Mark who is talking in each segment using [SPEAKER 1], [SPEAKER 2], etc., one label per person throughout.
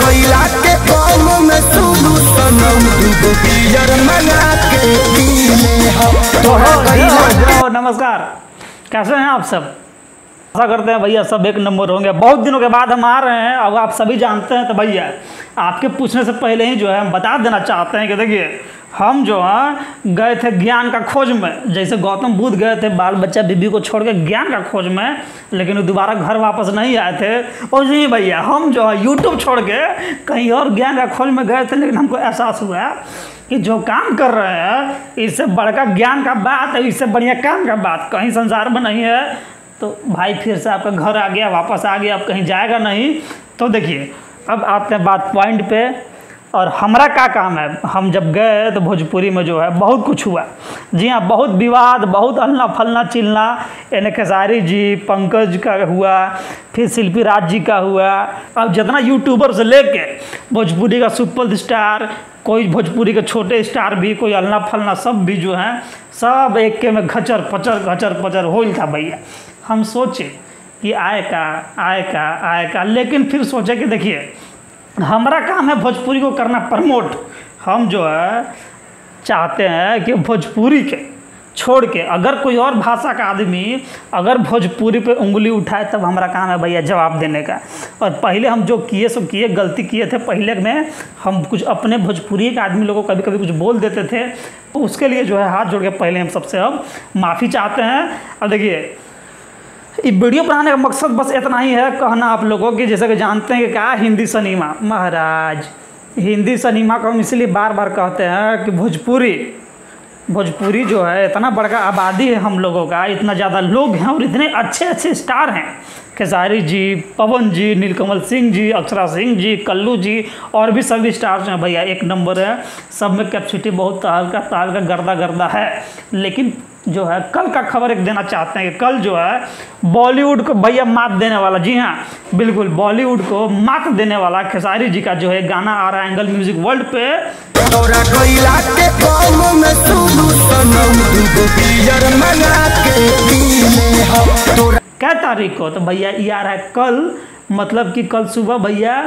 [SPEAKER 1] गइला के कम में सुनु सनम दूगो बियर मंगा के पीले हम तोरा गइला।
[SPEAKER 2] नमस्कार, कैसे हैं आप सब? आशा करते हैं भैया सब एक नंबर होंगे। बहुत दिनों के बाद हम आ रहे हैं, अब आप सभी जानते हैं। तो भैया आपके पूछने से पहले ही जो है हम बता देना चाहते हैं कि देखिए हम जो है गए थे ज्ञान का खोज में, जैसे गौतम बुद्ध गए थे बाल बच्चा बीबी को छोड़ के ज्ञान का खोज में, लेकिन वो दोबारा घर वापस नहीं आए थे। और जी भैया हम जो है यूट्यूब छोड़ के कहीं और ज्ञान का खोज में गए थे, लेकिन हमको एहसास हुआ कि जो काम कर रहे हैं इससे बड़का ज्ञान का बात है, इससे बढ़िया काम का बात कहीं संसार में नहीं है। तो भाई फिर से आपका घर आ गया, वापस आ गया, अब कहीं जाएगा नहीं। तो देखिए अब आते हैं बात पॉइंट पे। और हमारा क्या काम है, हम जब गए तो भोजपुरी में जो है बहुत कुछ हुआ। जी हाँ, बहुत विवाद, बहुत हल्ला फलना चिलना। यानी खेसारी जी, पंकज का हुआ, फिर शिल्पी राज जी का हुआ। अब जितना यूट्यूबर से लेके भोजपुरी का सुपर स्टार, कोई भोजपुरी के छोटे स्टार भी, कोई हल्ला फलना सब भी जो हैं सब एक के में घचर पचर हो था भैया। हम सोचे कि आएगा, लेकिन फिर सोचे कि देखिए हमारा काम है भोजपुरी को करना प्रमोट। हम जो है चाहते हैं कि भोजपुरी के छोड़ के अगर कोई और भाषा का आदमी अगर भोजपुरी पे उंगली उठाए तब हमारा काम है भैया जवाब देने का। और पहले हम जो किए सो किए, गलती किए थे पहले में, हम कुछ अपने भोजपुरी के आदमी लोगों को कभी कभी कुछ बोल देते थे। तो उसके लिए जो है हाथ जोड़ के पहले हम सबसे अब माफ़ी चाहते हैं। अब देखिए इस वीडियो बनाने का मकसद बस इतना ही है, कहना आप लोगों की, जैसे कि जानते हैं कि क्या हिंदी सिनेमा महाराज, हिंदी सिनेमा को हम इसलिए बार बार कहते हैं कि भोजपुरी जो है इतना बड़का आबादी है हम लोगों का, इतना ज़्यादा लोग हैं और इतने अच्छे अच्छे स्टार हैं। खेसारी जी, पवन जी, नीलकमल सिंह जी, अक्षरा सिंह जी, कल्लू जी और भी सभी स्टार्स हैं भैया, एक नंबर है। सब में कैपेसिटी बहुत ताल का गर्दा है। लेकिन जो है कल का खबर एक देना चाहते हैं कि कल जो है बॉलीवुड को भैया मात देने वाला, जी हाँ बिल्कुल बॉलीवुड को मात देने वाला खेसारी जी का जो है गाना आ रहा है एंगल म्यूजिक वर्ल्ड पे।
[SPEAKER 1] तोरा गइला के कम में सुनु सनम दूगो बियर मंगा के पीले हम तोरा।
[SPEAKER 2] क्या तारीख को? तो भैया ये आ रहा है कल, मतलब कि कल सुबह भैया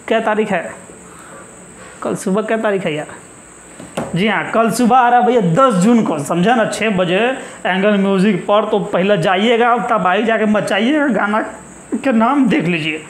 [SPEAKER 2] क्या तारीख है? कल सुबह क्या तारीख है यार? जी हाँ कल सुबह आ रहा है भैया 10 जून को, समझा ना, 6 बजे एंगल म्यूजिक पर। तो पहले जाइएगा तब आई जाके मचाइएगा, गाना के नाम देख लीजिए।